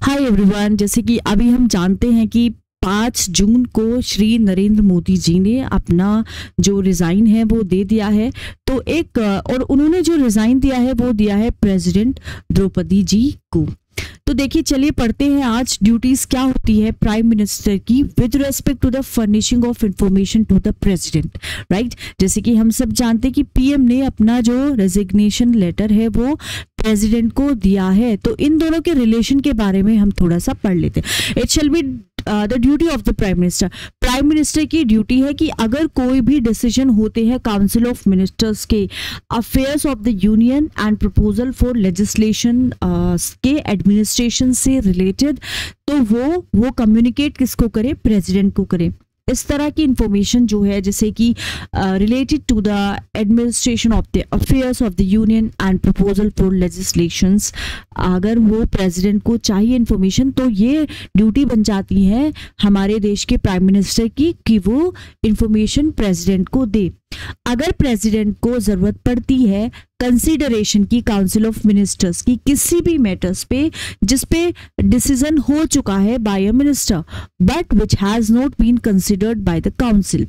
Hi everyone, जैसे कि अभी हम जानते हैं कि 5 जून को श्री नरेंद्र मोदी जी ने अपना जो रिज़ाइन है वो दे दिया है। तो एक और उन्होंने जो रिज़ाइन दिया है वो दिया है प्रेसिडेंट द्रौपदी जी को। तो देखिए, चलिए पढ़ते हैं आज ड्यूटीज क्या होती है प्राइम मिनिस्टर की with respect to the furnishing of information to the president. Right, जैसे कि हम सब जानते हैं कि पीएम ने अपना जो रेजिग्नेशन लेटर है वो प्रेसिडेंट को दिया है। तो इन दोनों के रिलेशन के बारे में हम थोड़ा सा पढ़ लेते हैं। It shall be the duty of the prime minister. Prime minister की ड्यूटी है कि अगर कोई भी डिसीजन होते हैं काउंसिल ऑफ मिनिस्टर्स के affairs of the union and proposal for legislation के एडमिनिस्ट्रेशन से रिलेटेड, तो वो कम्युनिकेट किसको करे? प्रेसिडेंट को करे। इस तरह की इंफॉर्मेशन जो है, जैसे कि related to the administration of the affairs of the union and proposal for legislations, अगर वो प्रेसिडेंट को चाहिए इंफॉर्मेशन, तो ये ड्यूटी बन जाती है हमारे देश के प्राइम मिनिस्टर की कि वो इंफॉर्मेशन प्रेसिडेंट को दे। अगर प्रेसिडेंट को जरूरत पड़ती है कंसीडरेशन की काउंसिल ऑफ मिनिस्टर्स की किसी भी मैटर्स पे जिस पे डिसीजन हो चुका है by a minister but which has not been considered by the council,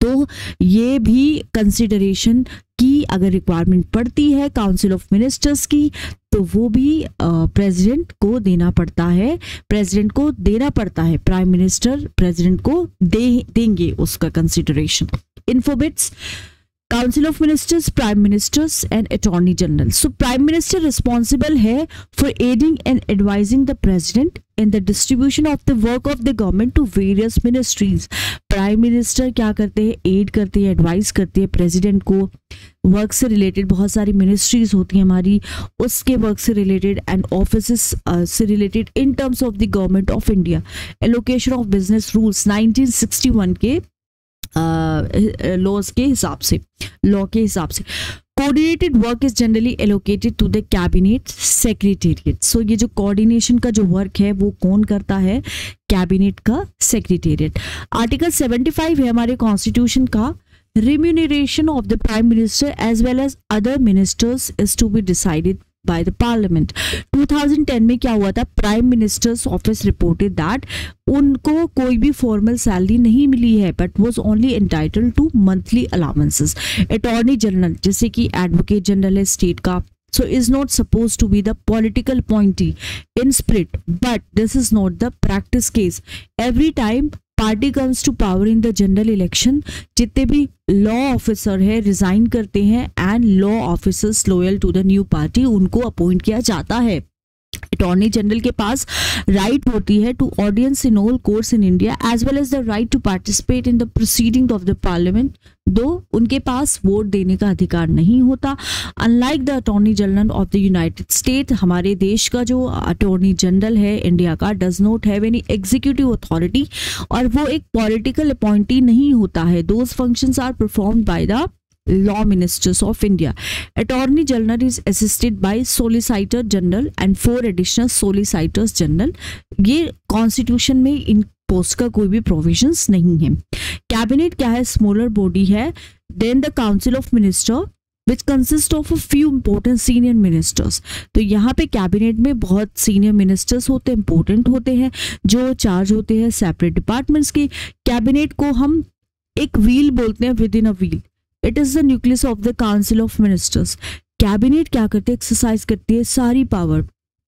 तो ये भी कंसिडरेशन की अगर रिक्वायरमेंट पड़ती है काउंसिल ऑफ मिनिस्टर्स की, तो वो भी प्रेसिडेंट को देना पड़ता है। प्रेसिडेंट को देना पड़ता है, प्राइम मिनिस्टर प्रेसिडेंट को देंगे उसका consideration. Infobits, Council of Ministers, Prime Ministers and Attorney General. So Prime Minister responsible है for aiding and advising the President in the distribution of the work of the government to various ministries. Prime Minister क्या करते हैं? Add करते हैं, advice करते हैं president को। Work से रिलेटेड बहुत सारी मिनिस्ट्रीज होती हैं हमारी, उसके वर्क से रिलेटेड एंड ऑफिसेस से related in terms of the government of India. Allocation of business rules 1961 के लॉज के हिसाब से, लॉ के हिसाब से। Coordinated work is generally allocated to the cabinet secretariat. So ये जो कोऑर्डिनेशन का जो वर्क है वो कौन करता है? कैबिनेट का सेक्रेटेरिएट। आर्टिकल 75 है हमारे कॉन्स्टिट्यूशन का, remuneration of the prime minister as well as other ministers is to be decided by the parliament। 2010 में क्या हुआ था? Prime minister's office reported that उनको कोई भी फॉर्मल सैलरी नहीं मिली है but was only entitled to monthly allowances. Attorney general, जैसे कि एडवोकेट जनरल है स्टेट का, so is not supposed to be the political appointee in spirit, but this is not the practice case। Every time party comes to power in the general election, जितने भी law officer है resign करते हैं and law officers loyal to the new party उनको appoint किया जाता है। Attorney general के पास राइट होती है to audience in all courts in India as well as the right to participate in the proceeding of the parliament, though उनके पास vote देने का अधिकार नहीं होता। Unlike the attorney general of the United State, हमारे देश का जो अटॉर्नी जनरल है इंडिया का does not have any executive authority, और वो एक पॉलिटिकल अपॉइंटी नहीं होता है। Those functions are performed by the law ministers of India। Attorney General is assisted by Solicitor General and 4 additional Solicitors General। ये constitution में इन post का कोई भी प्रोविजंस नहीं है। कैबिनेट क्या है? स्मॉलर बॉडी है than the council of minister which consist of a few important senior ministers। तो यहाँ पे कैबिनेट में बहुत सीनियर मिनिस्टर्स होते हैं, इंपॉर्टेंट होते हैं, जो चार्ज होते हैं सेपरेट डिपार्टमेंट्स की। कैबिनेट को हम एक व्हील बोलते हैं, within a wheel it is the nucleus of the council of ministers. Cabinet क्या करते हैं? एक्सरसाइज करती है सारी power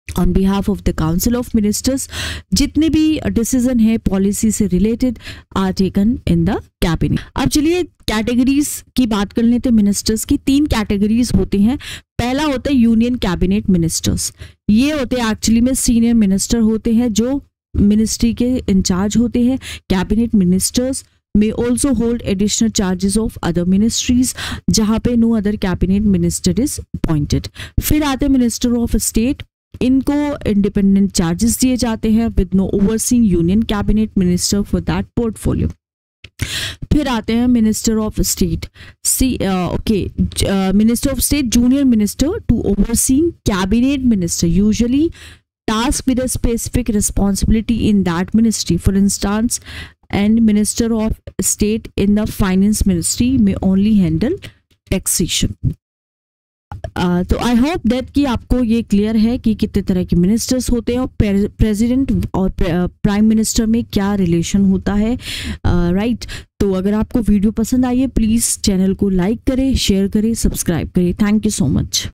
on behalf of the council of ministers. जितने भी डिसीजन है पॉलिसी से related are taken in the cabinet. अब चलिए कैटेगरीज की बात कर लेते हैं मिनिस्टर्स की। 3 कैटेगरीज होते हैं। पहला होता है यूनियन कैबिनेट मिनिस्टर्स। ये होते हैं एक्चुअली में सीनियर मिनिस्टर होते हैं जो मिनिस्ट्री के इंचार्ज होते हैं। Cabinet ministers may also hold additional charges of other ministries जहाँ पे no other cabinet minister is appointed। फिर आते हैं मिनिस्टर ऑफ स्टेट, इनको इंडिपेंडेंट चार्जेस दिए जाते हैं with no overseeing union cabinet minister for that portfolio. फिर आते हैं minister of state, minister of state junior minister to overseeing cabinet minister, usually tasked with a specific responsibility in that ministry। For instance, and Minister of State in the Finance Ministry may only handle taxation। तो I hope that कि आपको ये clear है कि कितने तरह के ministers होते हैं और प्रेसिडेंट और प्राइम मिनिस्टर में क्या रिलेशन होता है, राइट। तो अगर आपको वीडियो पसंद आई है प्लीज़ चैनल को लाइक करें, शेयर करें, सब्सक्राइब करें। Thank you so much.